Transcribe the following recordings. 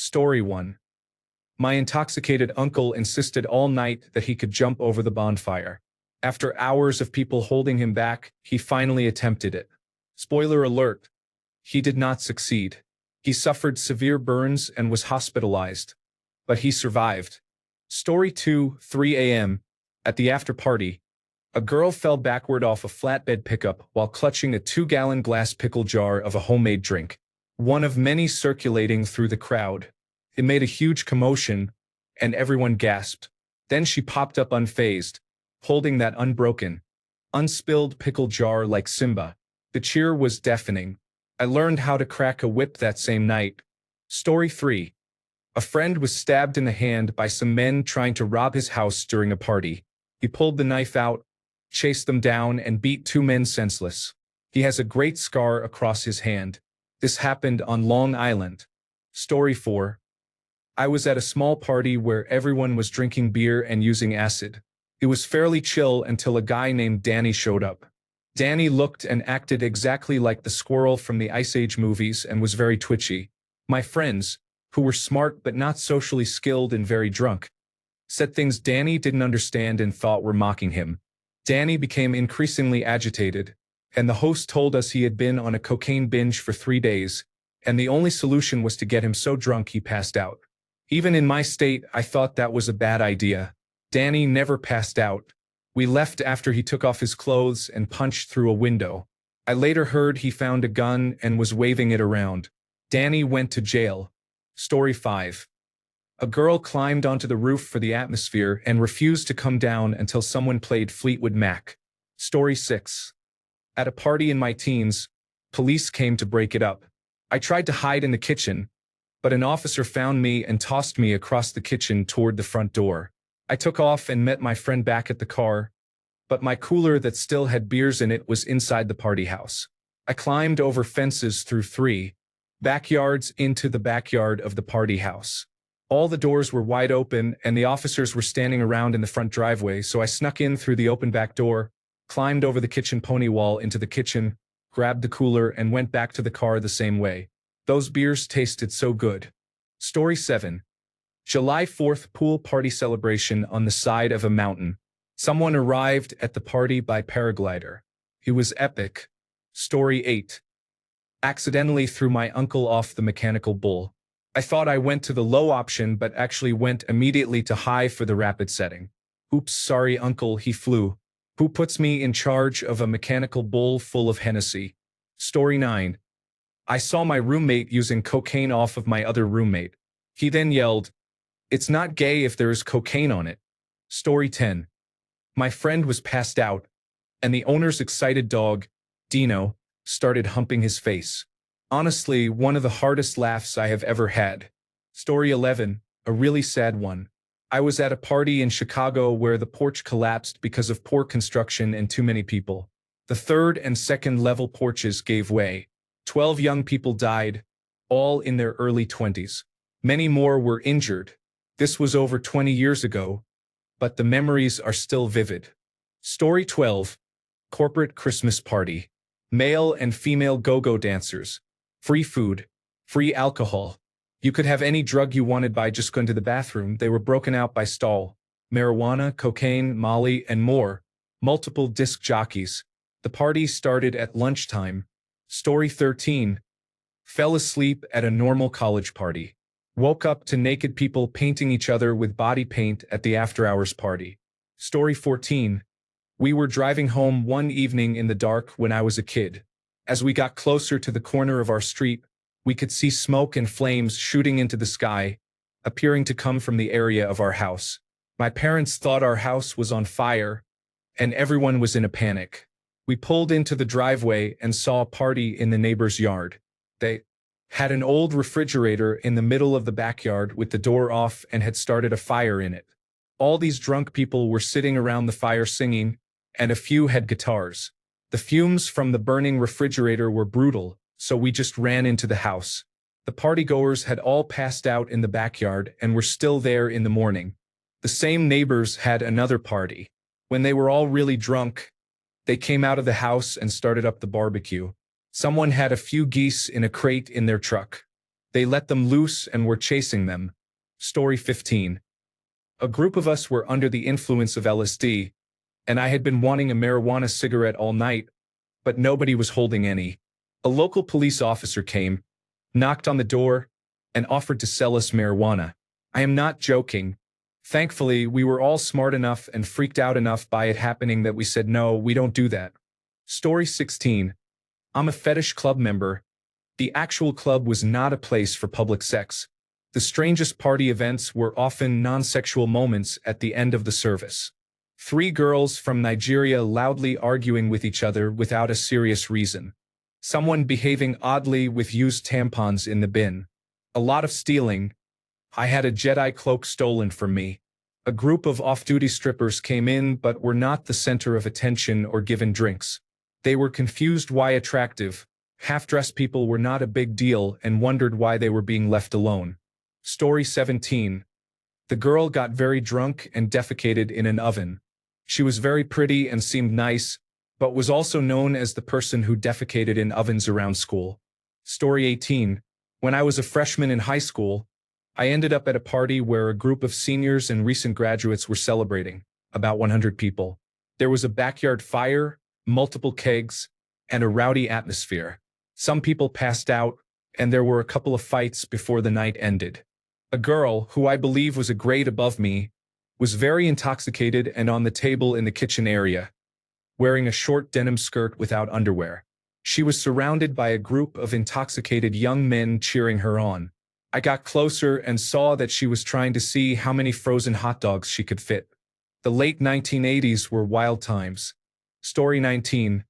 Story 1. My intoxicated uncle insisted all night that he could jump over the bonfire. After hours of people holding him back, he finally attempted it. Spoiler alert, he did not succeed. He suffered severe burns and was hospitalized. But he survived. Story 2, 3 a.m. At the after-party, a girl fell backward off a flatbed pickup while clutching a 2-gallon glass pickle jar of a homemade drink, one of many circulating through the crowd. It made a huge commotion, and everyone gasped. Then she popped up unfazed, holding that unbroken, unspilled pickle jar like Simba. The cheer was deafening. I learned how to crack a whip that same night. Story 3. A friend was stabbed in the hand by some men trying to rob his house during a party. He pulled the knife out, chased them down, and beat 2 men senseless. He has a great scar across his hand. This happened on Long Island. Story 4. I was at a small party where everyone was drinking beer and using acid. It was fairly chill until a guy named Danny showed up. Danny looked and acted exactly like the squirrel from the Ice Age movies and was very twitchy. My friends, who were smart but not socially skilled and very drunk, said things Danny didn't understand and thought were mocking him. Danny became increasingly agitated, and the host told us he had been on a cocaine binge for 3 days, and the only solution was to get him so drunk he passed out. Even in my state, I thought that was a bad idea. Danny never passed out. We left after he took off his clothes and punched through a window. I later heard he found a gun and was waving it around. Danny went to jail. Story 5. A girl climbed onto the roof for the atmosphere and refused to come down until someone played Fleetwood Mac. Story 6. At a party in my teens, police came to break it up. I tried to hide in the kitchen, but an officer found me and tossed me across the kitchen toward the front door. I took off and met my friend back at the car, but my cooler that still had beers in it was inside the party house. I climbed over fences through 3 backyards into the backyard of the party house. All the doors were wide open and the officers were standing around in the front driveway, so I snuck in through the open back door, climbed over the kitchen pony wall into the kitchen, grabbed the cooler, and went back to the car the same way. Those beers tasted so good. Story 7. July 4th pool party celebration on the side of a mountain. Someone arrived at the party by paraglider. It was epic. Story 8. Accidentally threw my uncle off the mechanical bull. I thought I went to the low option but actually went immediately to high for the rapid setting. Oops, sorry uncle, he flew. Who puts me in charge of a mechanical bull full of Hennessy? Story 9. I saw my roommate using cocaine off of my other roommate. He then yelled, "It's not gay if there is cocaine on it." Story 10. My friend was passed out, and the owner's excited dog, Dino, started humping his face. Honestly, one of the hardest laughs I have ever had. Story 11. A really sad one. I was at a party in Chicago where the porch collapsed because of poor construction and too many people. The third and second level porches gave way. 12 young people died, all in their early 20s. Many more were injured. This was over 20 years ago, but the memories are still vivid. Story 12. Corporate Christmas party. Male and female go-go dancers. Free food. Free alcohol. You could have any drug you wanted by just going to the bathroom. They were broken out by stall. Marijuana, cocaine, Molly, and more. Multiple disc jockeys. The party started at lunchtime. Story 13. Fell asleep at a normal college party. Woke up to naked people painting each other with body paint at the after-hours party. Story 14. We were driving home one evening in the dark when I was a kid. As we got closer to the corner of our street, we could see smoke and flames shooting into the sky, appearing to come from the area of our house. My parents thought our house was on fire, and everyone was in a panic. We pulled into the driveway and saw a party in the neighbor's yard. They had an old refrigerator in the middle of the backyard with the door off and had started a fire in it. All these drunk people were sitting around the fire singing, and a few had guitars. The fumes from the burning refrigerator were brutal, so we just ran into the house. The partygoers had all passed out in the backyard and were still there in the morning. The same neighbors had another party. When they were all really drunk, they came out of the house and started up the barbecue. Someone had a few geese in a crate in their truck. They let them loose and were chasing them. Story 15. A group of us were under the influence of LSD, and I had been wanting a marijuana cigarette all night, but nobody was holding any. A local police officer came, knocked on the door, and offered to sell us marijuana. I am not joking. Thankfully, we were all smart enough and freaked out enough by it happening that we said no, we don't do that. Story 16. I'm a fetish club member. The actual club was not a place for public sex. The strangest party events were often non-sexual moments at the end of the service. 3 girls from Nigeria loudly arguing with each other without a serious reason. Someone behaving oddly with used tampons in the bin. A lot of stealing. I had a Jedi cloak stolen from me. A group of off-duty strippers came in but were not the center of attention or given drinks. They were confused why attractive, half-dressed people were not a big deal and wondered why they were being left alone. Story 17. The girl got very drunk and defecated in an oven. She was very pretty and seemed nice, but was also known as the person who defecated in ovens around school. Story 18. When I was a freshman in high school, I ended up at a party where a group of seniors and recent graduates were celebrating, about 100 people. There was a backyard fire, multiple kegs, and a rowdy atmosphere. Some people passed out, and there were a couple of fights before the night ended. A girl, who I believe was a grade above me, was very intoxicated and on the table in the kitchen area, wearing a short denim skirt without underwear. She was surrounded by a group of intoxicated young men cheering her on. I got closer and saw that she was trying to see how many frozen hot dogs she could fit. The late 1980s were wild times. Story 19.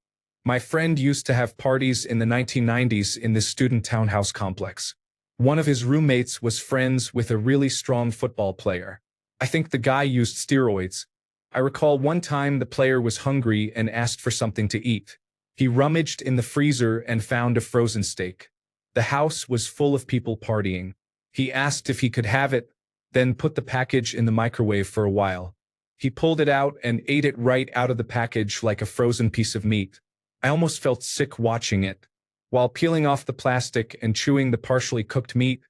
My friend used to have parties in the 1990s in this student townhouse complex. One of his roommates was friends with a really strong football player. I think the guy used steroids. I recall one time the player was hungry and asked for something to eat. He rummaged in the freezer and found a frozen steak. The house was full of people partying. He asked if he could have it, then put the package in the microwave for a while. He pulled it out and ate it right out of the package like a frozen piece of meat. I almost felt sick watching it. While peeling off the plastic and chewing the partially cooked meat,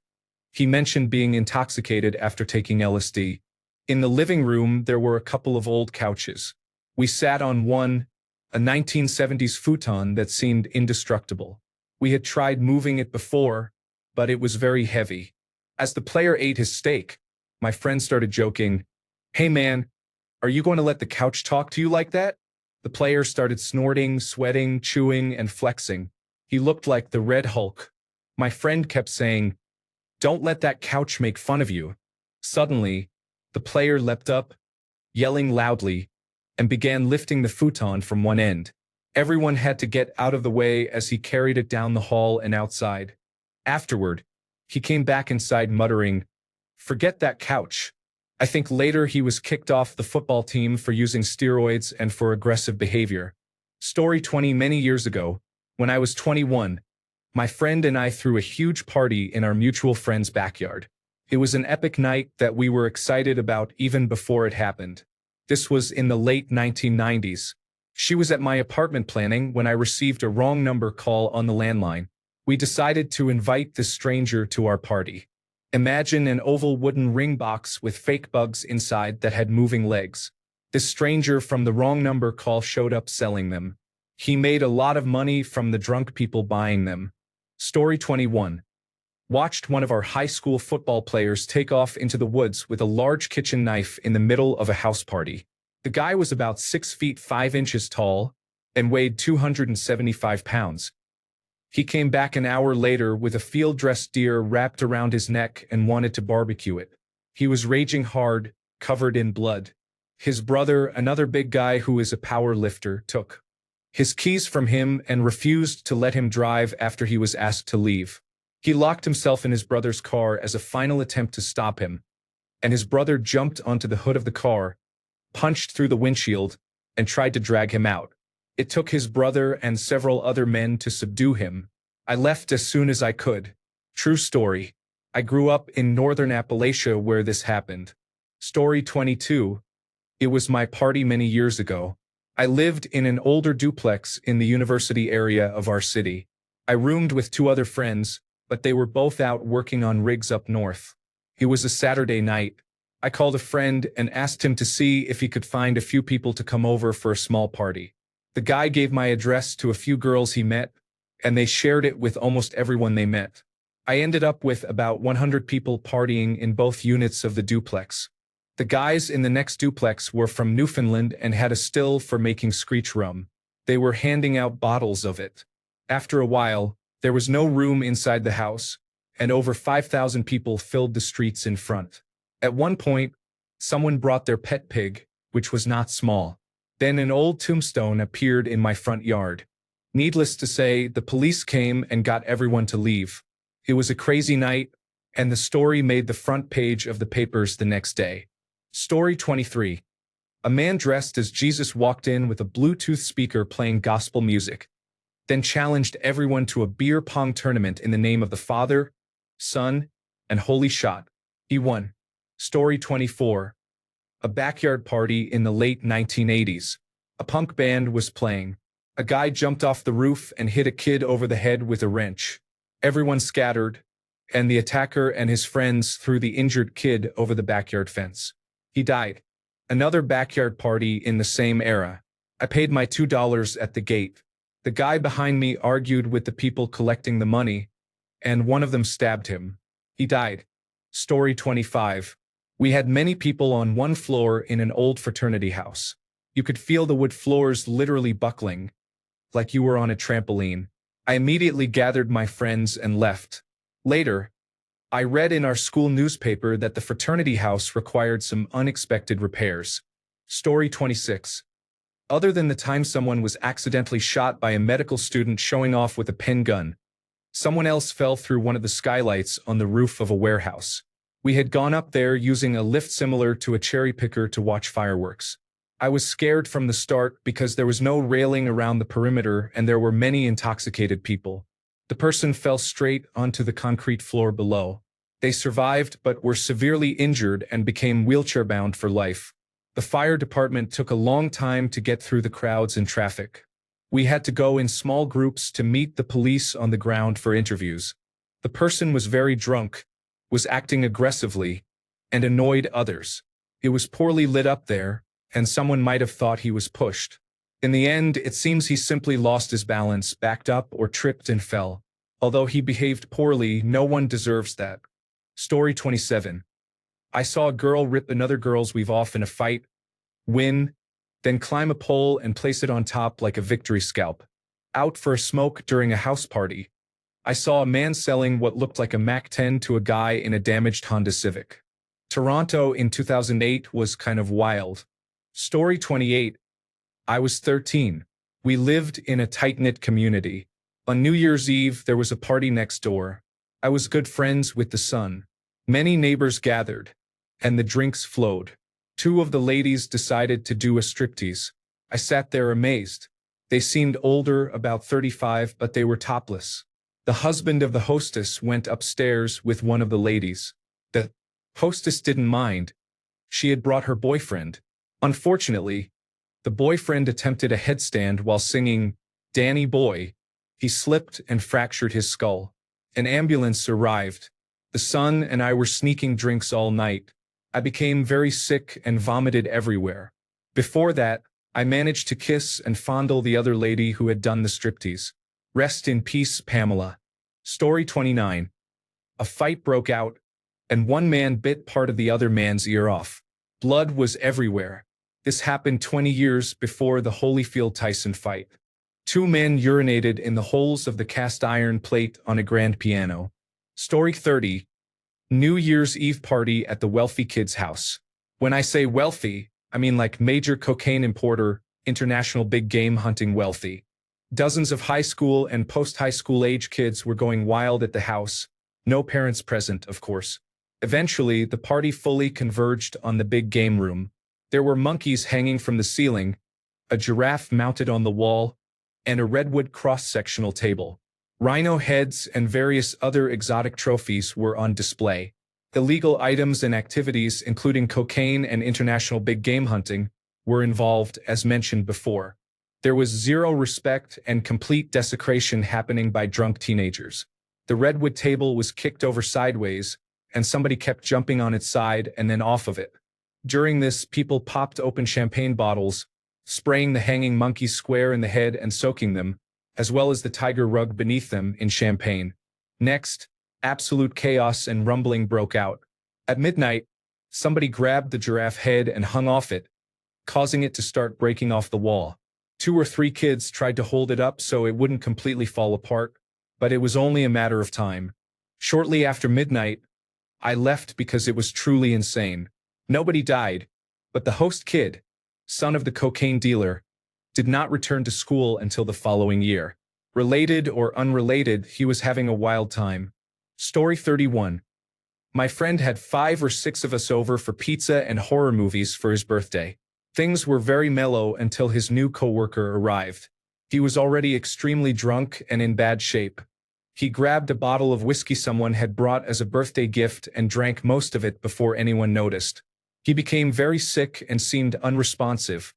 he mentioned being intoxicated after taking LSD. In the living room, there were a couple of old couches. We sat on one, a 1970s futon that seemed indestructible. We had tried moving it before, but it was very heavy. As the player ate his steak, my friend started joking, "Hey man, are you going to let the couch talk to you like that?" The player started snorting, sweating, chewing, and flexing. He looked like the Red Hulk. My friend kept saying, "Don't let that couch make fun of you." Suddenly, the player leapt up, yelling loudly, and began lifting the futon from one end. Everyone had to get out of the way as he carried it down the hall and outside. Afterward, he came back inside muttering, "Forget that couch." I think later he was kicked off the football team for using steroids and for aggressive behavior. Story 20. Many years ago, when I was 21, my friend and I threw a huge party in our mutual friend's backyard. It was an epic night that we were excited about even before it happened. This was in the late 1990s. She was at my apartment planning when I received a wrong number call on the landline. We decided to invite this stranger to our party. Imagine an oval wooden ring box with fake bugs inside that had moving legs. This stranger from the wrong number call showed up selling them. He made a lot of money from the drunk people buying them. Story 21. Watched one of our high school football players take off into the woods with a large kitchen knife in the middle of a house party. The guy was about 6 feet 5 inches tall and weighed 275 pounds. He came back an hour later with a field-dressed deer wrapped around his neck and wanted to barbecue it. He was raging hard, covered in blood. His brother, another big guy who is a power lifter, took his keys from him and refused to let him drive after he was asked to leave. He locked himself in his brother's car as a final attempt to stop him, and his brother jumped onto the hood of the car, punched through the windshield, and tried to drag him out. It took his brother and several other men to subdue him. I left as soon as I could. True story. I grew up in northern Appalachia where this happened. Story 22. It was my party many years ago. I lived in an older duplex in the university area of our city. I roomed with 2 other friends, but they were both out working on rigs up north. It was a Saturday night. I called a friend and asked him to see if he could find a few people to come over for a small party. The guy gave my address to a few girls he met, and they shared it with almost everyone they met. I ended up with about 100 people partying in both units of the duplex. The guys in the next duplex were from Newfoundland and had a still for making screech rum. They were handing out bottles of it. After a while, there was no room inside the house, and over 5,000 people filled the streets in front. At one point, someone brought their pet pig, which was not small. Then an old tombstone appeared in my front yard. Needless to say, the police came and got everyone to leave. It was a crazy night, and the story made the front page of the papers the next day. Story 23. A man dressed as Jesus walked in with a Bluetooth speaker playing gospel music, then challenged everyone to a beer pong tournament in the name of the Father, Son, and Holy Shot. He won. Story 24. A backyard party in the late 1980s. A punk band was playing. A guy jumped off the roof and hit a kid over the head with a wrench. Everyone scattered, and the attacker and his friends threw the injured kid over the backyard fence. He died. Another backyard party in the same era. I paid my $2 at the gate. The guy behind me argued with the people collecting the money, and one of them stabbed him. He died. Story 25. We had many people on one floor in an old fraternity house. You could feel the wood floors literally buckling, like you were on a trampoline. I immediately gathered my friends and left. Later, I read in our school newspaper that the fraternity house required some unexpected repairs. Story 26. Other than the time someone was accidentally shot by a medical student showing off with a pen gun, someone else fell through one of the skylights on the roof of a warehouse. We had gone up there using a lift similar to a cherry picker to watch fireworks. I was scared from the start because there was no railing around the perimeter and there were many intoxicated people. The person fell straight onto the concrete floor below. They survived but were severely injured and became wheelchair-bound for life. The fire department took a long time to get through the crowds and traffic. We had to go in small groups to meet the police on the ground for interviews. The person was very drunk, was acting aggressively, and annoyed others. It was poorly lit up there, and someone might have thought he was pushed. In the end, it seems he simply lost his balance, backed up, or tripped and fell. Although he behaved poorly, no one deserves that. Story 27. I saw a girl rip another girl's weave off in a fight, win, then climb a pole and place it on top like a victory scalp. Out for a smoke during a house party, I saw a man selling what looked like a Mac 10 to a guy in a damaged Honda Civic. Toronto in 2008 was kind of wild. Story 28. I was 13. We lived in a tight-knit community. On New Year's Eve, there was a party next door. I was good friends with the son. Many neighbors gathered, and the drinks flowed. Two of the ladies decided to do a striptease. I sat there amazed. They seemed older, about 35, but they were topless. The husband of the hostess went upstairs with one of the ladies. The hostess didn't mind. She had brought her boyfriend. Unfortunately, the boyfriend attempted a headstand while singing "Danny Boy." He slipped and fractured his skull. An ambulance arrived. The son and I were sneaking drinks all night. I became very sick and vomited everywhere. Before that, I managed to kiss and fondle the other lady who had done the striptease. Rest in peace, Pamela. Story 29. A fight broke out, and one man bit part of the other man's ear off. Blood was everywhere. This happened 20 years before the Holyfield-Tyson fight. Two men urinated in the holes of the cast iron plate on a grand piano. Story 30. New Year's Eve party at the wealthy kid's house. When I say wealthy, I mean like major cocaine importer, international big game hunting wealthy. Dozens of high school and post-high school age kids were going wild at the house. No parents present, of course. Eventually, the party fully converged on the big game room. There were monkeys hanging from the ceiling, a giraffe mounted on the wall, and a redwood cross-sectional table. Rhino heads and various other exotic trophies were on display. Illegal items and activities, including cocaine and international big game hunting, were involved, as mentioned before. There was zero respect and complete desecration happening by drunk teenagers. The redwood table was kicked over sideways, and somebody kept jumping on its side and then off of it. During this, people popped open champagne bottles, spraying the hanging monkeys square in the head and soaking them, as well as the tiger rug beneath them, in champagne. Next, absolute chaos and rumbling broke out. At midnight, somebody grabbed the giraffe head and hung off it, causing it to start breaking off the wall. 2 or 3 kids tried to hold it up so it wouldn't completely fall apart, but it was only a matter of time. Shortly after midnight, I left because it was truly insane. Nobody died, but the host kid, son of the cocaine dealer, did not return to school until the following year. Related or unrelated, he was having a wild time. Story 31. My friend had 5 or 6 of us over for pizza and horror movies for his birthday. Things were very mellow until his new coworker arrived. He was already extremely drunk and in bad shape. He grabbed a bottle of whiskey someone had brought as a birthday gift and drank most of it before anyone noticed. He became very sick and seemed unresponsive,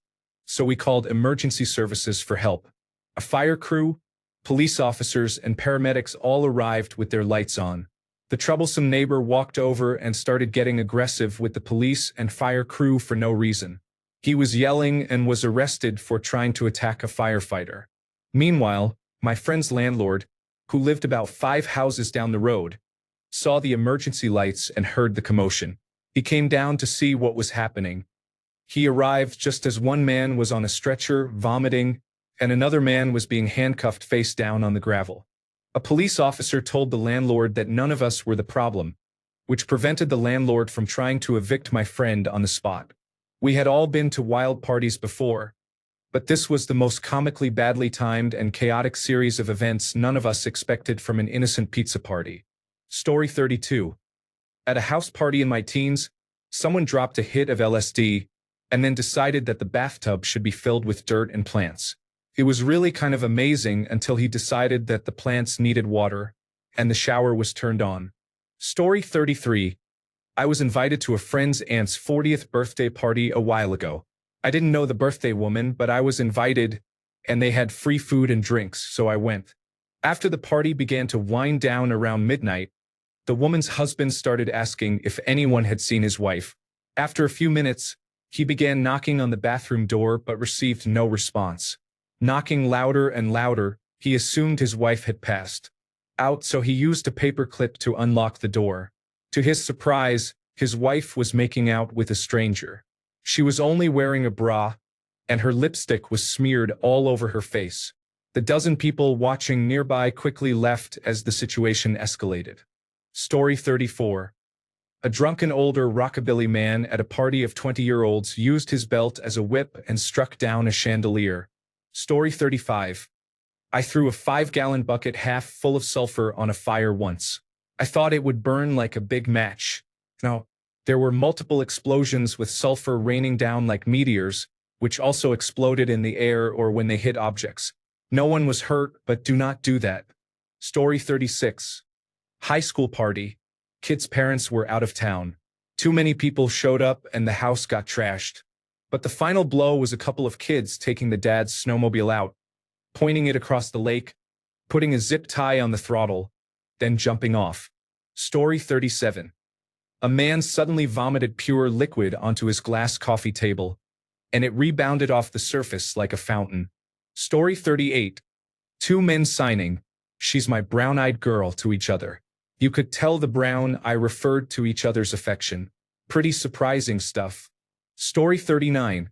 so we called emergency services for help. A fire crew, police officers, and paramedics all arrived with their lights on. The troublesome neighbor walked over and started getting aggressive with the police and fire crew for no reason. He was yelling and was arrested for trying to attack a firefighter. Meanwhile, my friend's landlord, who lived about 5 houses down the road, saw the emergency lights and heard the commotion. He came down to see what was happening. He arrived just as one man was on a stretcher, vomiting, and another man was being handcuffed face down on the gravel. A police officer told the landlord that none of us were the problem, which prevented the landlord from trying to evict my friend on the spot. We had all been to wild parties before, but this was the most comically badly timed and chaotic series of events none of us expected from an innocent pizza party. Story 32. At a house party in my teens, someone dropped a hit of LSD and then decided that the bathtub should be filled with dirt and plants. It was really kind of amazing until he decided that the plants needed water, and the shower was turned on. Story 33. I was invited to a friend's aunt's 40th birthday party a while ago. I didn't know the birthday woman, but I was invited, and they had free food and drinks, so I went. After the party began to wind down around midnight, the woman's husband started asking if anyone had seen his wife. After a few minutes, he began knocking on the bathroom door but received no response. Knocking louder and louder, he assumed his wife had passed out, so he used a paper clip to unlock the door. To his surprise, his wife was making out with a stranger. She was only wearing a bra, and her lipstick was smeared all over her face. The dozen people watching nearby quickly left as the situation escalated. Story 34. A drunken older rockabilly man at a party of 20-year-olds used his belt as a whip and struck down a chandelier. Story 35. I threw a 5-gallon bucket half full of sulfur on a fire once. I thought it would burn like a big match. No, there were multiple explosions with sulfur raining down like meteors, which also exploded in the air or when they hit objects. No one was hurt, but do not do that. Story 36. High school party. Kids' parents were out of town. Too many people showed up and the house got trashed. But the final blow was a couple of kids taking the dad's snowmobile out, pointing it across the lake, putting a zip tie on the throttle, then jumping off. Story 37. A man suddenly vomited pure liquid onto his glass coffee table, and it rebounded off the surface like a fountain. Story 38. 2 men signing, "She's my brown-eyed girl," to each other. You could tell the brown eye referred to each other's affection. Pretty surprising stuff. Story 39.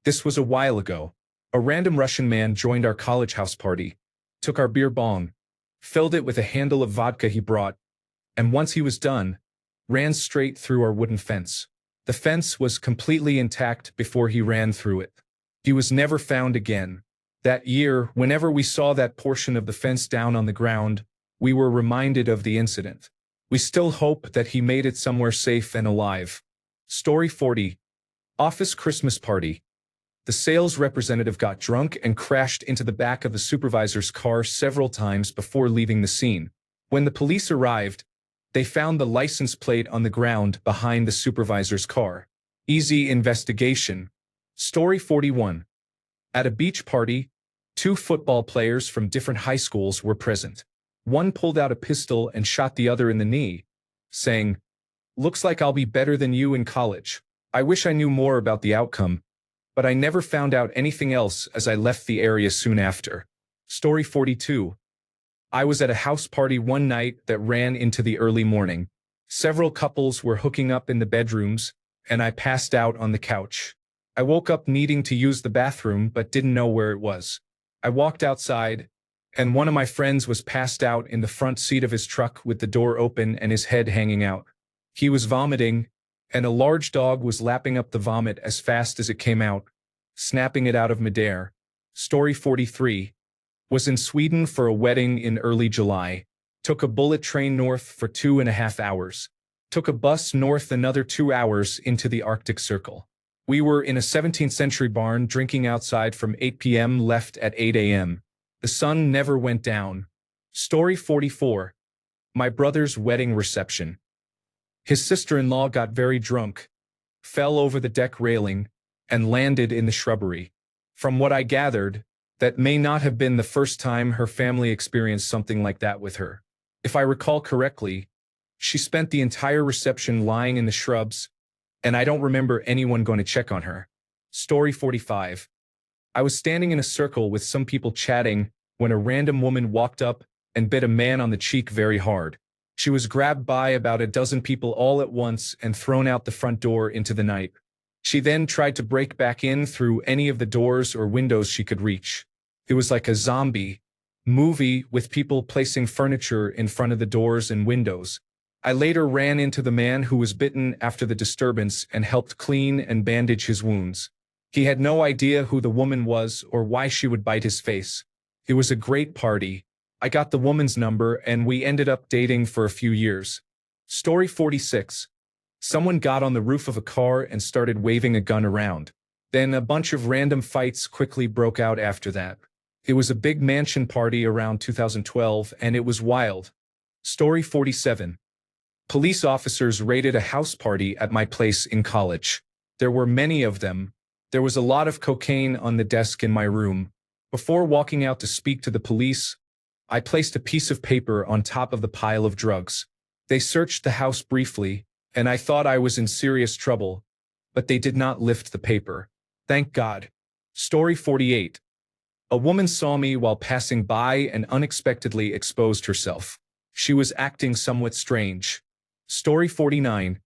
This was a while ago. A random Russian man joined our college house party, took our beer bong, filled it with a handle of vodka he brought, and once he was done, ran straight through our wooden fence. The fence was completely intact before he ran through it. He was never found again. That year, whenever we saw that portion of the fence down on the ground, we were reminded of the incident. We still hope that he made it somewhere safe and alive. Story 40. Office Christmas party. The sales representative got drunk and crashed into the back of the supervisor's car several times before leaving the scene. When the police arrived, they found the license plate on the ground behind the supervisor's car. Easy investigation. Story 41. At a beach party, 2 football players from different high schools were present. One pulled out a pistol and shot the other in the knee, saying, "Looks like I'll be better than you in college." I wish I knew more about the outcome, but I never found out anything else as I left the area soon after. Story 42. I was at a house party one night that ran into the early morning. Several couples were hooking up in the bedrooms, and I passed out on the couch. I woke up needing to use the bathroom but didn't know where it was. I walked outside, and one of my friends was passed out in the front seat of his truck with the door open and his head hanging out. He was vomiting, and a large dog was lapping up the vomit as fast as it came out, snapping it out of midair. Story 43. Was in Sweden for a wedding in early July. Took a bullet train north for 2.5 hours. Took a bus north another 2 hours into the Arctic Circle. We were in a 17th century barn drinking outside from 8 p.m. left at 8 a.m. The sun never went down. Story 44. My brother's wedding reception. His sister-in-law got very drunk, fell over the deck railing, and landed in the shrubbery. From what I gathered, that may not have been the first time her family experienced something like that with her. If I recall correctly, she spent the entire reception lying in the shrubs, and I don't remember anyone going to check on her. Story 45. I was standing in a circle with some people chatting when a random woman walked up and bit a man on the cheek very hard. She was grabbed by about a dozen people all at once and thrown out the front door into the night. She then tried to break back in through any of the doors or windows she could reach. It was like a zombie movie with people placing furniture in front of the doors and windows. I later ran into the man who was bitten after the disturbance and helped clean and bandage his wounds. He had no idea who the woman was or why she would bite his face. It was a great party. I got the woman's number and we ended up dating for a few years. Story 46. Someone got on the roof of a car and started waving a gun around. Then a bunch of random fights quickly broke out after that. It was a big mansion party around 2012 and it was wild. Story 47. Police officers raided a house party at my place in college. There were many of them. There was a lot of cocaine on the desk in my room. Before walking out to speak to the police, I placed a piece of paper on top of the pile of drugs. They searched the house briefly, and I thought I was in serious trouble, but they did not lift the paper. Thank God. Story 48. A woman saw me while passing by and unexpectedly exposed herself. She was acting somewhat strange. Story 49.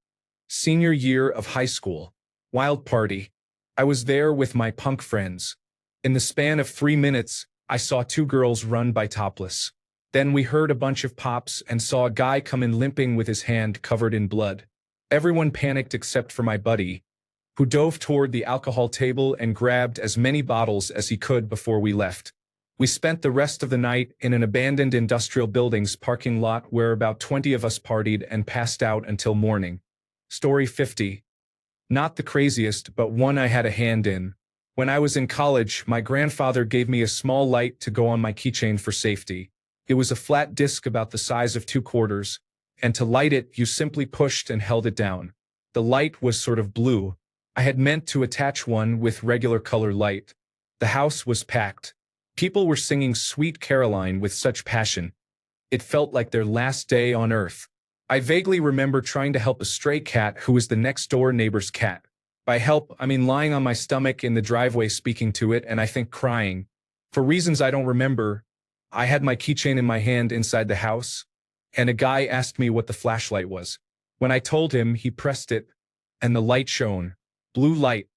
Senior year of high school. Wild party. I was there with my punk friends. In the span of 3 minutes, I saw 2 girls run by topless. Then we heard a bunch of pops and saw a guy come in limping with his hand covered in blood. Everyone panicked except for my buddy, who dove toward the alcohol table and grabbed as many bottles as he could before we left. We spent the rest of the night in an abandoned industrial building's parking lot where about 20 of us partied and passed out until morning. Story 50. Not the craziest, but one I had a hand in. When I was in college, my grandfather gave me a small light to go on my keychain for safety. It was a flat disc about the size of 2 quarters, and to light it, you simply pushed and held it down. The light was sort of blue. I had meant to attach one with regular color light. The house was packed. People were singing Sweet Caroline with such passion. It felt like their last day on earth. I vaguely remember trying to help a stray cat who was the next-door neighbor's cat. By help, I mean lying on my stomach in the driveway speaking to it and I think crying. For reasons I don't remember, I had my keychain in my hand inside the house, and a guy asked me what the flashlight was. When I told him, he pressed it, and the light shone. Blue light.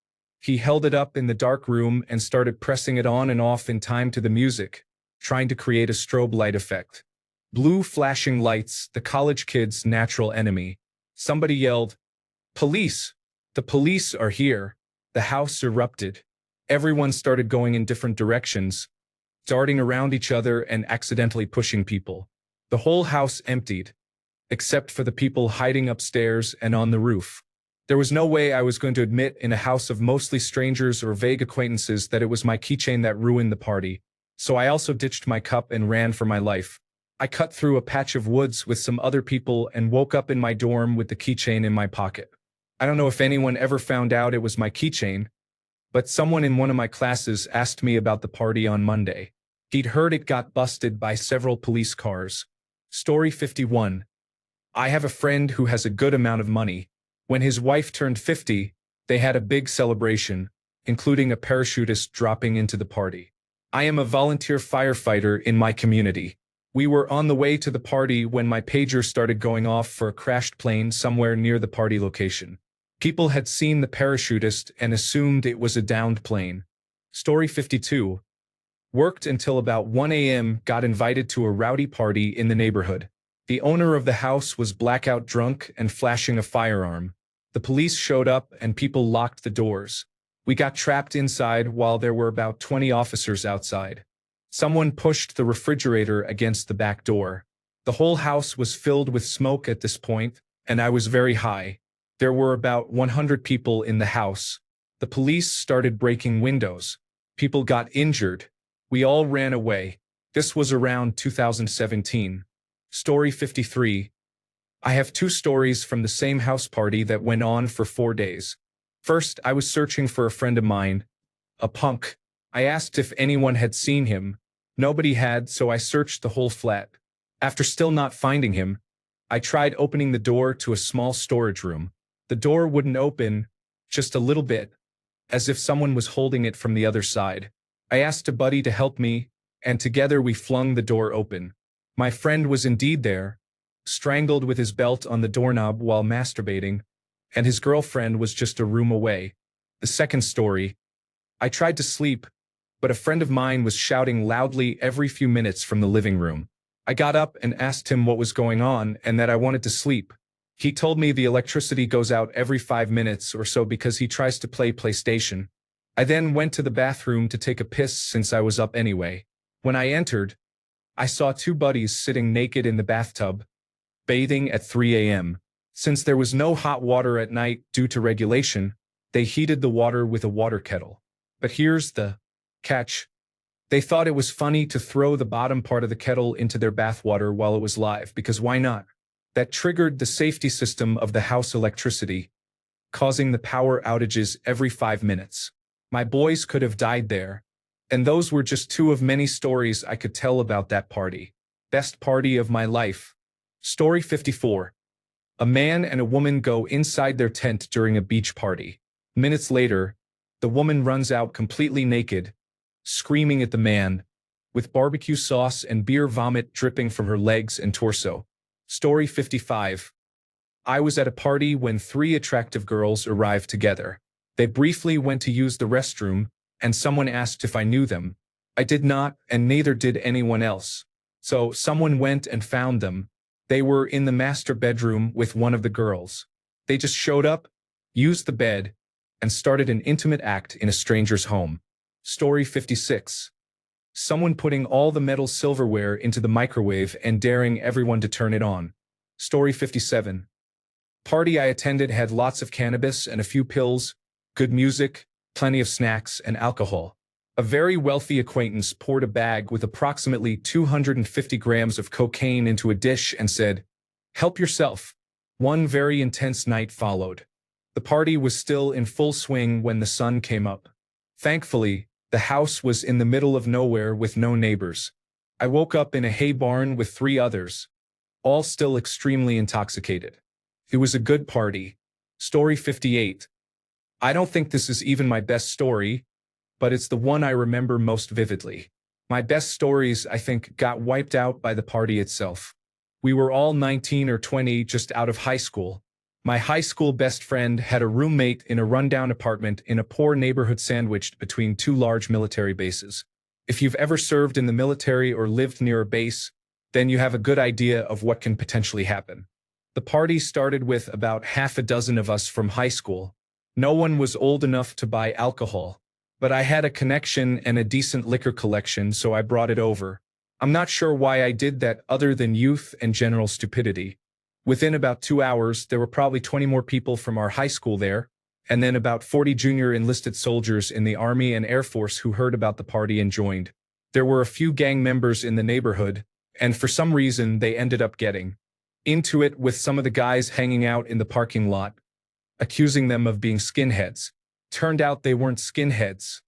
He held it up in the dark room and started pressing it on and off in time to the music, trying to create a strobe light effect. Blue flashing lights, the college kid's natural enemy. Somebody yelled, "Police! The police are here!" The house erupted. Everyone started going in different directions, darting around each other and accidentally pushing people. The whole house emptied, except for the people hiding upstairs and on the roof. There was no way I was going to admit in a house of mostly strangers or vague acquaintances that it was my keychain that ruined the party, so I also ditched my cup and ran for my life. I cut through a patch of woods with some other people and woke up in my dorm with the keychain in my pocket. I don't know if anyone ever found out it was my keychain, but someone in one of my classes asked me about the party on Monday. He'd heard it got busted by several police cars. Story 51. I have a friend who has a good amount of money. When his wife turned 50, they had a big celebration, including a parachutist dropping into the party. I am a volunteer firefighter in my community. We were on the way to the party when my pager started going off for a crashed plane somewhere near the party location. People had seen the parachutist and assumed it was a downed plane. Story 52. Worked until about 1 a.m., got invited to a rowdy party in the neighborhood. The owner of the house was blackout drunk and flashing a firearm. The police showed up and people locked the doors. We got trapped inside while there were about 20 officers outside. Someone pushed the refrigerator against the back door. The whole house was filled with smoke at this point, and I was very high. There were about 100 people in the house. The police started breaking windows. People got injured. We all ran away. This was around 2017. Story 53. I have two stories from the same house party that went on for 4 days. First, I was searching for a friend of mine, a punk. I asked if anyone had seen him. Nobody had, so I searched the whole flat. After still not finding him, I tried opening the door to a small storage room. The door wouldn't open, just a little bit, as if someone was holding it from the other side. I asked a buddy to help me, and together we flung the door open. My friend was indeed there, strangled with his belt on the doorknob while masturbating, and his girlfriend was just a room away. The second story. I tried to sleep, but a friend of mine was shouting loudly every few minutes from the living room. I got up and asked him what was going on and that I wanted to sleep. He told me the electricity goes out every 5 minutes or so because he tries to play PlayStation. I then went to the bathroom to take a piss since I was up anyway. When I entered, I saw two buddies sitting naked in the bathtub, bathing at 3 a.m. Since there was no hot water at night due to regulation, they heated the water with a water kettle. But here's the catch. They thought it was funny to throw the bottom part of the kettle into their bathwater while it was live, because why not? That triggered the safety system of the house electricity, causing the power outages every 5 minutes. My boys could have died there, and those were just two of many stories I could tell about that party. Best party of my life. Story 54. A man and a woman go inside their tent during a beach party. Minutes later, the woman runs out completely naked, screaming at the man, with barbecue sauce and beer vomit dripping from her legs and torso. Story 55. I was at a party when 3 attractive girls arrived together. They briefly went to use the restroom, and someone asked if I knew them. I did not, and neither did anyone else. So someone went and found them. They were in the master bedroom with one of the girls. They just showed up, used the bed, and started an intimate act in a stranger's home. Story 56. Someone putting all the metal silverware into the microwave and daring everyone to turn it on. Story 57. Party I attended had lots of cannabis and a few pills, good music, plenty of snacks, and alcohol. A very wealthy acquaintance poured a bag with approximately 250 grams of cocaine into a dish and said, "Help yourself." One very intense night followed. The party was still in full swing when the sun came up. Thankfully, the house was in the middle of nowhere with no neighbors. I woke up in a hay barn with 3 others, all still extremely intoxicated. It was a good party. Story 58. I don't think this is even my best story, but it's the one I remember most vividly. My best stories, I think, got wiped out by the party itself. We were all 19 or 20 just out of high school. My high school best friend had a roommate in a rundown apartment in a poor neighborhood sandwiched between 2 large military bases. If you've ever served in the military or lived near a base, then you have a good idea of what can potentially happen. The party started with about half a dozen of us from high school. No one was old enough to buy alcohol, but I had a connection and a decent liquor collection, so I brought it over. I'm not sure why I did that other than youth and general stupidity. Within about 2 hours, there were probably 20 more people from our high school there, and then about 40 junior enlisted soldiers in the Army and Air Force who heard about the party and joined. There were a few gang members in the neighborhood, and for some reason they ended up getting into it with some of the guys hanging out in the parking lot, accusing them of being skinheads. Turned out they weren't skinheads.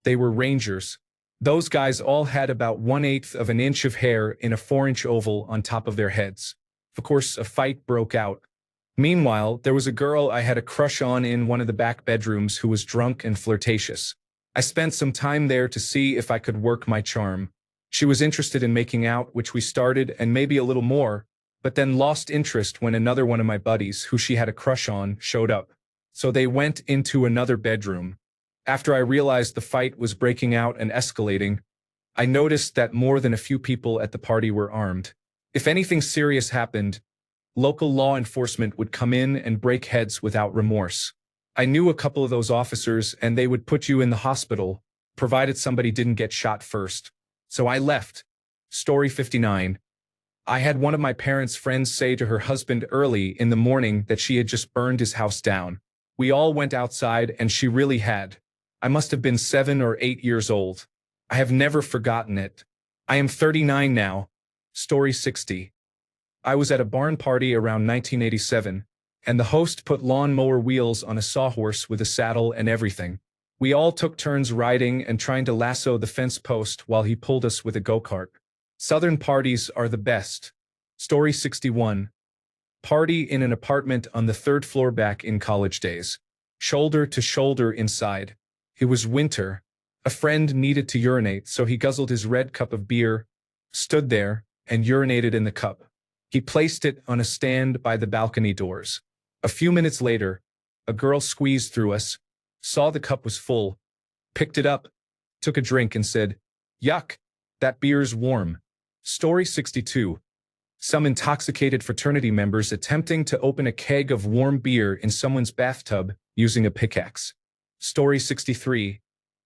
They were Rangers. Those guys all had about 1/8 of an inch of hair in a 4-inch oval on top of their heads. Of course, a fight broke out. Meanwhile, there was a girl I had a crush on in one of the back bedrooms who was drunk and flirtatious. I spent some time there to see if I could work my charm. She was interested in making out, which we started, and maybe a little more, but then lost interest when another one of my buddies, who she had a crush on, showed up. So they went into another bedroom. After I realized the fight was breaking out and escalating, I noticed that more than a few people at the party were armed. If anything serious happened, local law enforcement would come in and break heads without remorse. I knew a couple of those officers, and they would put you in the hospital, provided somebody didn't get shot first. So I left. Story 59. I had one of my parents' friends say to her husband early in the morning that she had just burned his house down. We all went outside, and she really had. I must have been 7 or 8 years old. I have never forgotten it. I am 39 now. Story 60. I was at a barn party around 1987, and the host put lawn-mower wheels on a sawhorse with a saddle and everything. We all took turns riding and trying to lasso the fence post while he pulled us with a go-kart. Southern parties are the best. Story 61. Party in an apartment on the 3rd floor back in college days. Shoulder to shoulder inside. It was winter. A friend needed to urinate, so he guzzled his red cup of beer, stood there, and urinated in the cup. He placed it on a stand by the balcony doors. A few minutes later, a girl squeezed through us, saw the cup was full, picked it up, took a drink and said, "Yuck, that beer's warm." Story 62. Some intoxicated fraternity members attempting to open a keg of warm beer in someone's bathtub using a pickaxe. Story 63.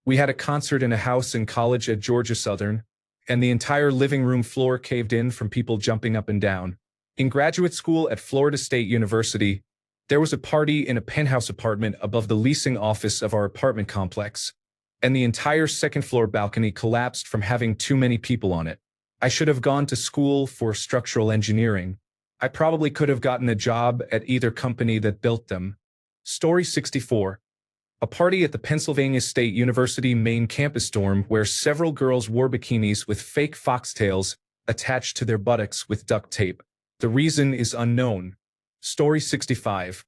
We had a concert in a house in college at Georgia Southern, and the entire living room floor caved in from people jumping up and down. In graduate school at Florida State University, there was a party in a penthouse apartment above the leasing office of our apartment complex, and the entire second-floor balcony collapsed from having too many people on it. I should have gone to school for structural engineering. I probably could have gotten a job at either company that built them. Story 64. A party at the Pennsylvania State University main campus dorm where several girls wore bikinis with fake foxtails attached to their buttocks with duct tape. The reason is unknown. Story 65.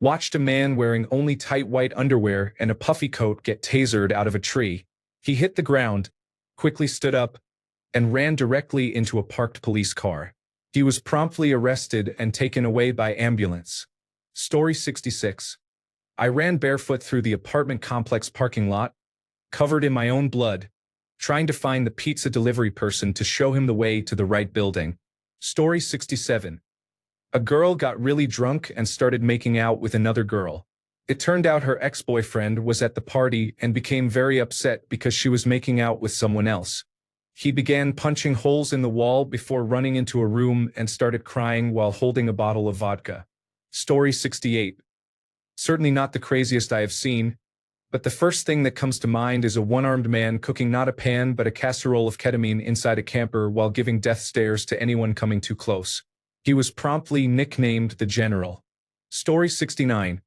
Watched a man wearing only tight white underwear and a puffy coat get tasered out of a tree. He hit the ground, quickly stood up, and ran directly into a parked police car. He was promptly arrested and taken away by ambulance. Story 66. I ran barefoot through the apartment complex parking lot, covered in my own blood, trying to find the pizza delivery person to show him the way to the right building. Story 67. A girl got really drunk and started making out with another girl. It turned out her ex-boyfriend was at the party and became very upset because she was making out with someone else. He began punching holes in the wall before running into a room and started crying while holding a bottle of vodka. Story 68. Certainly not the craziest I have seen, but the first thing that comes to mind is a one-armed man cooking not a pan but a casserole of ketamine inside a camper while giving death stares to anyone coming too close. He was promptly nicknamed the General. Story 69.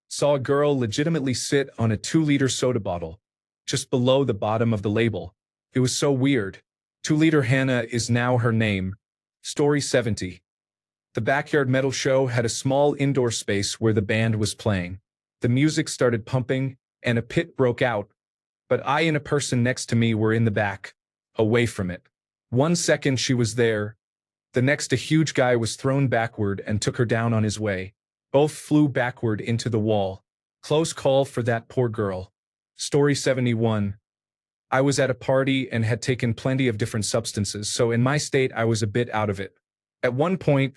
Saw a girl legitimately sit on a 2-liter soda bottle, just below the bottom of the label. It was so weird. 2-liter Hannah is now her name. Story 70. The Backyard Metal Show had a small indoor space where the band was playing. The music started pumping, and a pit broke out, but I and a person next to me were in the back, away from it. 1 second she was there, the next a huge guy was thrown backward and took her down on his way. Both flew backward into the wall. Close call for that poor girl. Story 71. I was at a party and had taken plenty of different substances, so in my state I was a bit out of it. At one point,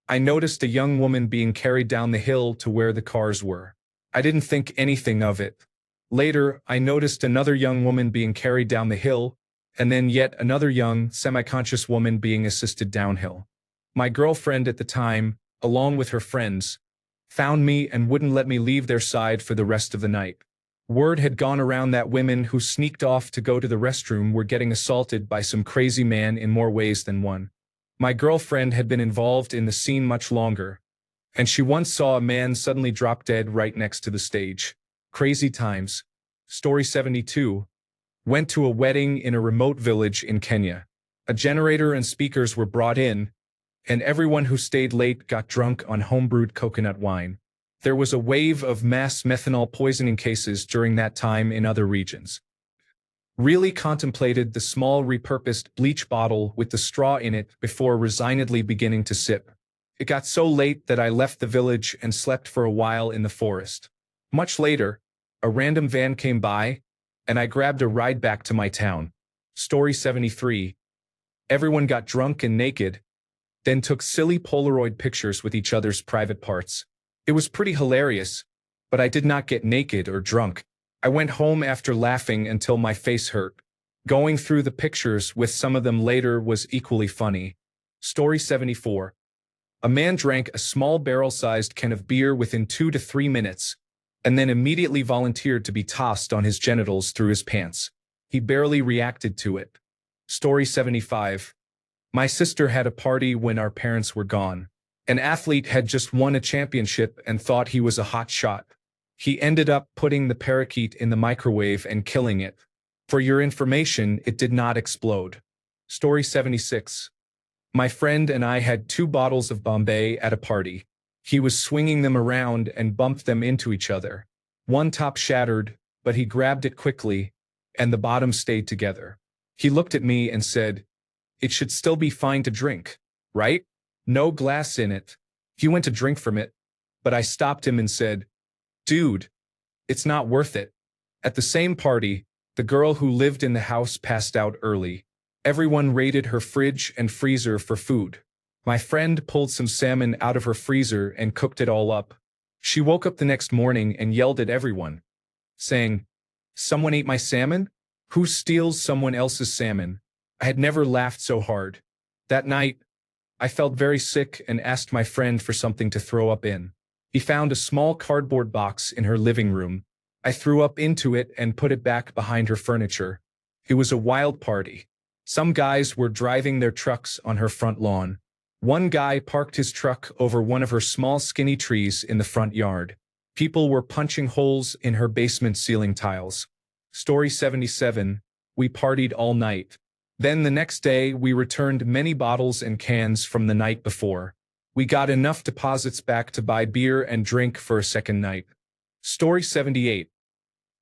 I noticed a young woman being carried down the hill to where the cars were. I didn't think anything of it. Later, I noticed another young woman being carried down the hill, and then yet another young, semi-conscious woman being assisted downhill. My girlfriend at the time, along with her friends, found me and wouldn't let me leave their side for the rest of the night. Word had gone around that women who sneaked off to go to the restroom were getting assaulted by some crazy man in more ways than one. My girlfriend had been involved in the scene much longer, and she once saw a man suddenly drop dead right next to the stage. Crazy times. Story 72. Went to a wedding in a remote village in Kenya. A generator and speakers were brought in, and everyone who stayed late got drunk on homebrewed coconut wine. There was a wave of mass methanol poisoning cases during that time in other regions. Really contemplated the small repurposed bleach bottle with the straw in it before resignedly beginning to sip. It got so late that I left the village and slept for a while in the forest. Much later, a random van came by, and I grabbed a ride back to my town. Story 73. Everyone got drunk and naked, then took silly Polaroid pictures with each other's private parts. It was pretty hilarious, but I did not get naked or drunk. I went home after laughing until my face hurt. Going through the pictures with some of them later was equally funny. Story 74. A man drank a small barrel-sized can of beer within 2 to 3 minutes, and then immediately volunteered to be tossed on his genitals through his pants. He barely reacted to it. Story 75. My sister had a party when our parents were gone. An athlete had just won a championship and thought he was a hot shot. He ended up putting the parakeet in the microwave and killing it. For your information, it did not explode. Story 76. My friend and I had 2 bottles of Bombay at a party. He was swinging them around and bumped them into each other. One top shattered, but he grabbed it quickly, and the bottom stayed together. He looked at me and said, "It should still be fine to drink, right? No glass in it." He went to drink from it, but I stopped him and said, "Dude, it's not worth it." At the same party, the girl who lived in the house passed out early. Everyone raided her fridge and freezer for food. My friend pulled some salmon out of her freezer and cooked it all up. She woke up the next morning and yelled at everyone, saying, "Someone ate my salmon? Who steals someone else's salmon?" I had never laughed so hard. That night, I felt very sick and asked my friend for something to throw up in. He found a small cardboard box in her living room. I threw up into it and put it back behind her furniture. It was a wild party. Some guys were driving their trucks on her front lawn. One guy parked his truck over one of her small skinny trees in the front yard. People were punching holes in her basement ceiling tiles. Story 77. We partied all night. Then the next day we returned many bottles and cans from the night before. We got enough deposits back to buy beer and drink for a second night. Story 78.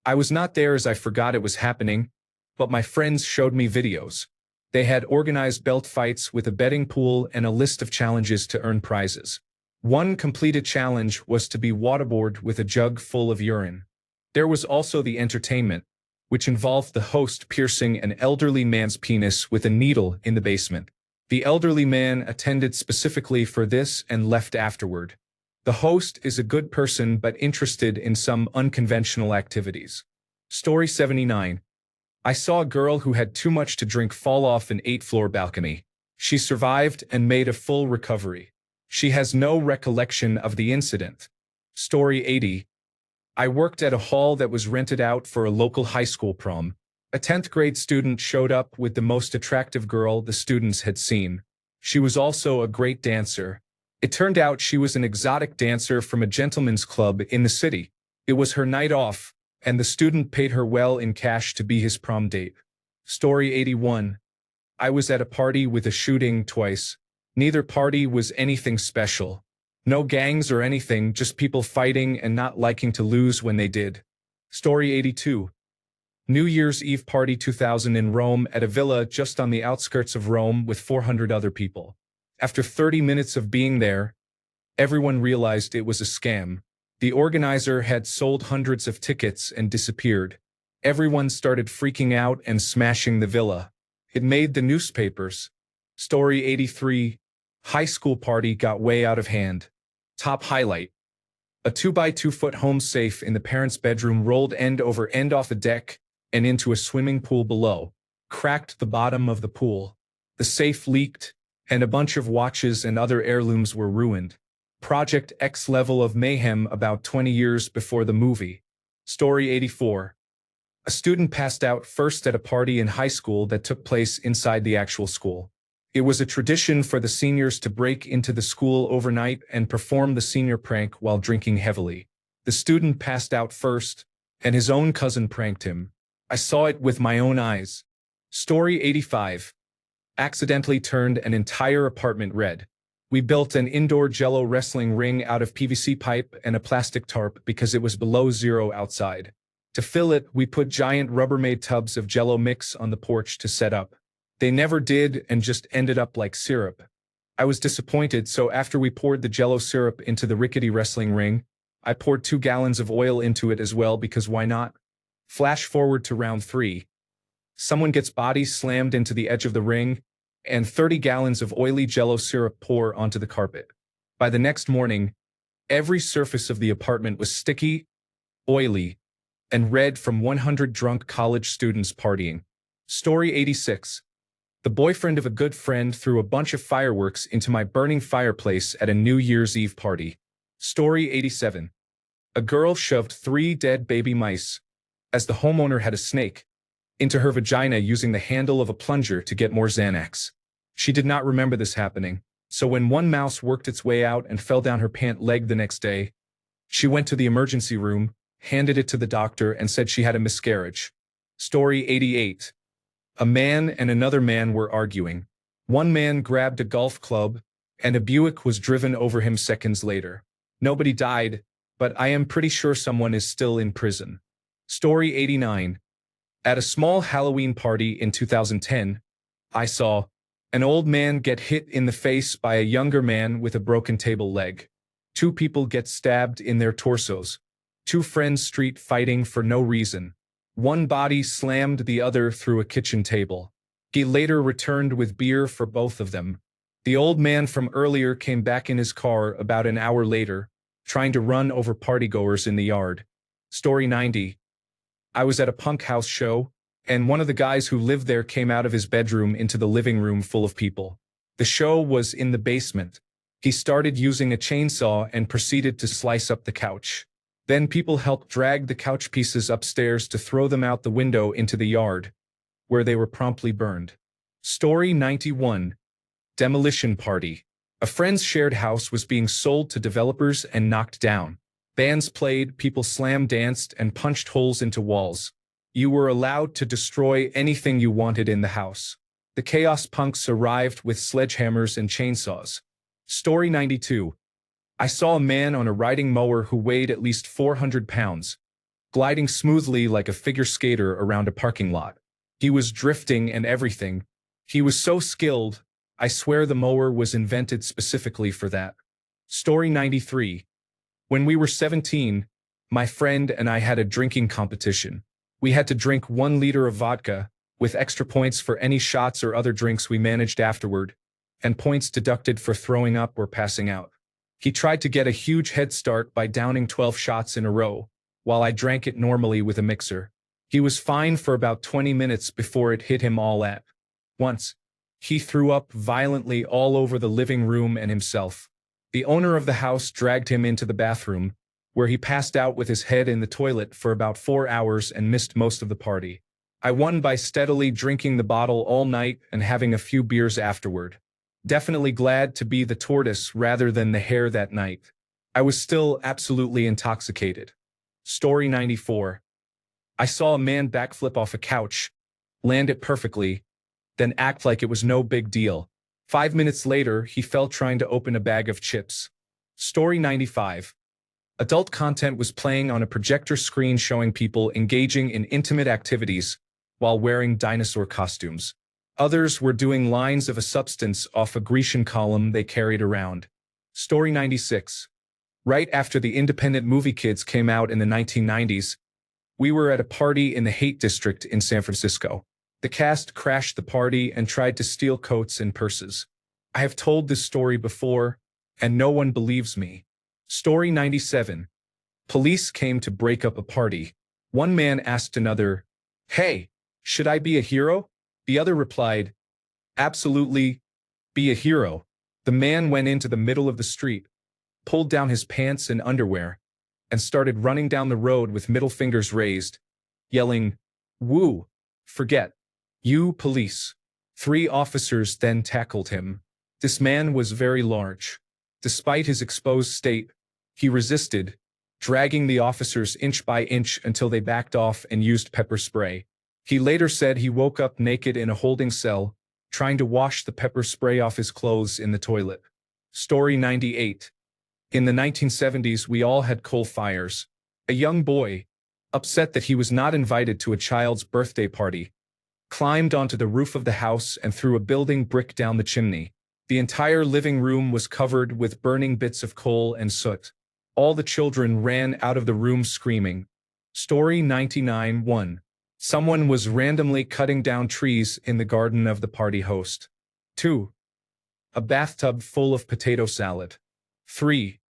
I was not there as I forgot it was happening, but my friends showed me videos. They had organized belt fights with a betting pool and a list of challenges to earn prizes. One completed challenge was to be waterboarded with a jug full of urine. There was also the entertainment, which involved the host piercing an elderly man's penis with a needle in the basement. The elderly man attended specifically for this and left afterward. The host is a good person but interested in some unconventional activities. Story 79. I saw a girl who had too much to drink fall off an 8th-floor balcony. She survived and made a full recovery. She has no recollection of the incident. Story 80. I worked at a hall that was rented out for a local high school prom. A 10th grade student showed up with the most attractive girl the students had seen. She was also a great dancer. It turned out she was an exotic dancer from a gentleman's club in the city. It was her night off, and the student paid her well in cash to be his prom date. Story 81. I was at a party with a shooting twice. Neither party was anything special. No gangs or anything, just people fighting and not liking to lose when they did. Story 82. New Year's Eve party 2000 in Rome at a villa just on the outskirts of Rome with 400 other people. After 30 minutes of being there, everyone realized it was a scam. The organizer had sold hundreds of tickets and disappeared. Everyone started freaking out and smashing the villa. It made the newspapers. Story 83. High school party got way out of hand. Top highlight. A 2x2-foot home safe in the parents' bedroom rolled end over end off a deck and into a swimming pool below, cracked the bottom of the pool. The safe leaked, and a bunch of watches and other heirlooms were ruined. Project X level of mayhem about 20 years before the movie. Story 84. A student passed out first at a party in high school that took place inside the actual school. It was a tradition for the seniors to break into the school overnight and perform the senior prank while drinking heavily. The student passed out first, and his own cousin pranked him. I saw it with my own eyes. Story 85. Accidentally turned an entire apartment red. We built an indoor jello wrestling ring out of PVC pipe and a plastic tarp because it was below zero outside. To fill it, we put giant Rubbermaid tubs of jello mix on the porch to set up. They never did and just ended up like syrup. I was disappointed, so after we poured the jello syrup into the rickety wrestling ring, I poured 2 gallons of oil into it as well because why not? Flash forward to round 3. Someone gets body slammed into the edge of the ring, and 30 gallons of oily jello syrup pour onto the carpet. By the next morning, every surface of the apartment was sticky, oily, and red from 100 drunk college students partying. Story 86. The boyfriend of a good friend threw a bunch of fireworks into my burning fireplace at a New Year's Eve party. Story 87. A girl shoved 3 dead baby mice, as the homeowner had a snake, into her vagina using the handle of a plunger to get more Xanax. She did not remember this happening, so when one mouse worked its way out and fell down her pant leg the next day, she went to the emergency room, handed it to the doctor, and said she had a miscarriage. Story 88. A man and another man were arguing. One man grabbed a golf club, and a Buick was driven over him seconds later. Nobody died, but I am pretty sure someone is still in prison. Story 89. At a small Halloween party in 2010, I saw an old man get hit in the face by a younger man with a broken table leg. 2 people get stabbed in their torsos. 2 friends street fighting for no reason. One body slammed the other through a kitchen table. He later returned with beer for both of them. The old man from earlier came back in his car about an hour later, trying to run over partygoers in the yard. Story 90. I was at a punk house show, and one of the guys who lived there came out of his bedroom into the living room full of people. The show was in the basement. He started using a chainsaw and proceeded to slice up the couch. Then people helped drag the couch pieces upstairs to throw them out the window into the yard, where they were promptly burned. Story 91. Demolition Party. A friend's shared house was being sold to developers and knocked down. Bands played, people slam danced, and punched holes into walls. You were allowed to destroy anything you wanted in the house. The chaos punks arrived with sledgehammers and chainsaws. Story 92. I saw a man on a riding mower who weighed at least 400 pounds, gliding smoothly like a figure skater around a parking lot. He was drifting and everything. He was so skilled, I swear the mower was invented specifically for that. Story 93. When we were 17, my friend and I had a drinking competition. We had to drink 1 liter of vodka, with extra points for any shots or other drinks we managed afterward, and points deducted for throwing up or passing out. He tried to get a huge head start by downing 12 shots in a row, while I drank it normally with a mixer. He was fine for about 20 minutes before it hit him all at once. He threw up violently all over the living room and himself. The owner of the house dragged him into the bathroom, where he passed out with his head in the toilet for about 4 hours and missed most of the party. I won by steadily drinking the bottle all night and having a few beers afterward. Definitely glad to be the tortoise rather than the hare that night. I was still absolutely intoxicated. Story 94. I saw a man backflip off a couch, land it perfectly, then act like it was no big deal. 5 minutes later, he fell trying to open a bag of chips. Story 95. Adult content was playing on a projector screen showing people engaging in intimate activities while wearing dinosaur costumes. Others were doing lines of a substance off a Grecian column they carried around. Story 96. Right after the independent movie Kids came out in the 1990s, we were at a party in the Haight District in San Francisco. The cast crashed the party and tried to steal coats and purses. I have told this story before, and no one believes me. Story 97. Police came to break up a party. One man asked another, "Hey, should I be a hero?" The other replied, "Absolutely, be a hero." The man went into the middle of the street, pulled down his pants and underwear, and started running down the road with middle fingers raised, yelling, "Woo, forget you, police." 3 officers then tackled him. This man was very large. Despite his exposed state, he resisted, dragging the officers inch by inch until they backed off and used pepper spray. He later said he woke up naked in a holding cell, trying to wash the pepper spray off his clothes in the toilet. Story 98. In the 1970s, we all had coal fires. A young boy, upset that he was not invited to a child's birthday party, climbed onto the roof of the house and threw a building brick down the chimney. The entire living room was covered with burning bits of coal and soot. All the children ran out of the room screaming. Story 99-1. Someone was randomly cutting down trees in the garden of the party host. 2. A bathtub full of potato salad. 3.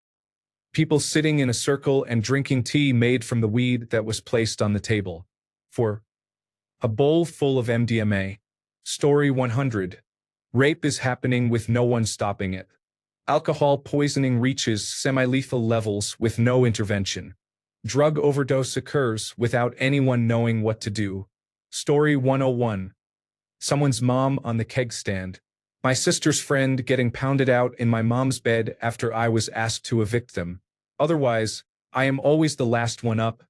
People sitting in a circle and drinking tea made from the weed that was placed on the table. 4. A bowl full of MDMA. Story 100. Rape is happening with no one stopping it. Alcohol poisoning reaches semi-lethal levels with no intervention. Drug overdose occurs without anyone knowing what to do. Story 101. Someone's mom on the keg stand. My sister's friend getting pounded out in my mom's bed after I was asked to evict them. Otherwise, I am always the last one up.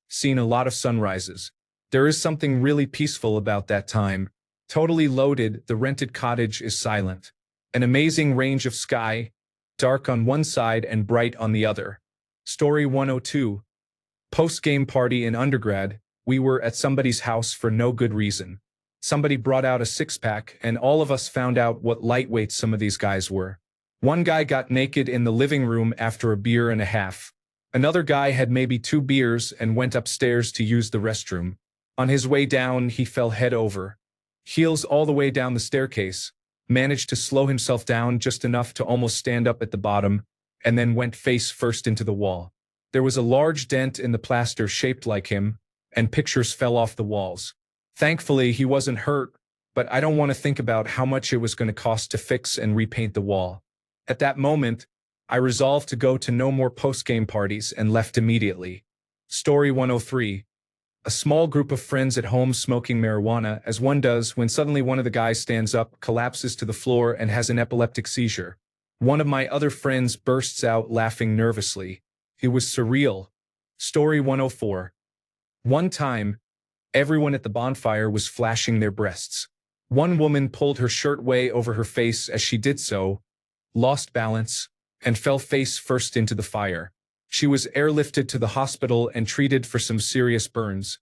Seen a lot of sunrises. There is something really peaceful about that time. Totally loaded, the rented cottage is silent. An amazing range of sky, dark on one side and bright on the other. Story 102. Post-game party in undergrad, we were at somebody's house for no good reason. Somebody brought out a six-pack and all of us found out what lightweights some of these guys were. One guy got naked in the living room after a beer and a half. Another guy had maybe 2 beers and went upstairs to use the restroom. On his way down, he fell head over. Heels all the way down the staircase, managed to slow himself down just enough to almost stand up at the bottom, and then went face first into the wall. There was a large dent in the plaster shaped like him, and pictures fell off the walls. Thankfully, he wasn't hurt, but I don't want to think about how much it was going to cost to fix and repaint the wall. At that moment, I resolved to go to no more post-game parties and left immediately. Story 103. A small group of friends at home smoking marijuana, as one does when suddenly one of the guys stands up, collapses to the floor, and has an epileptic seizure. One of my other friends bursts out laughing nervously. It was surreal. Story 104. One time, everyone at the bonfire was flashing their breasts. One woman pulled her shirt way over her face as she did so, lost balance, and fell face first into the fire. She was airlifted to the hospital and treated for some serious burns,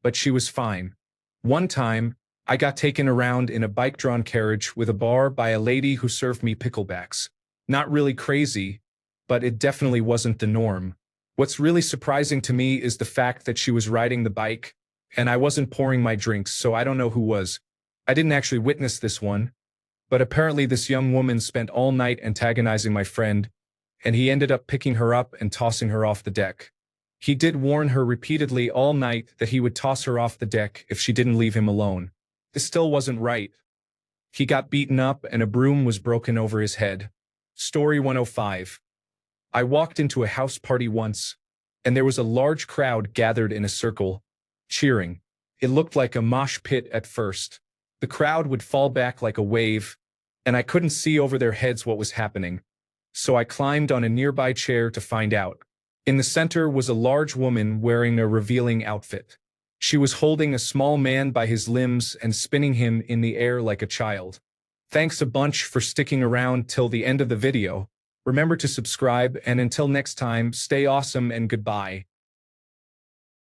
but she was fine. One time, I got taken around in a bike-drawn carriage with a bar by a lady who served me picklebacks. Not really crazy, but it definitely wasn't the norm. What's really surprising to me is the fact that she was riding the bike, and I wasn't pouring my drinks, so I don't know who was. I didn't actually witness this one, but apparently this young woman spent all night antagonizing my friend, and he ended up picking her up and tossing her off the deck. He did warn her repeatedly all night that he would toss her off the deck if she didn't leave him alone. This still wasn't right. He got beaten up and a broom was broken over his head. Story 105. I walked into a house party once, and there was a large crowd gathered in a circle, cheering. It looked like a mosh pit at first. The crowd would fall back like a wave, and I couldn't see over their heads what was happening. So I climbed on a nearby chair to find out. In the center was a large woman wearing a revealing outfit. She was holding a small man by his limbs and spinning him in the air like a child. Thanks a bunch for sticking around till the end of the video. Remember to subscribe, and until next time, stay awesome and goodbye.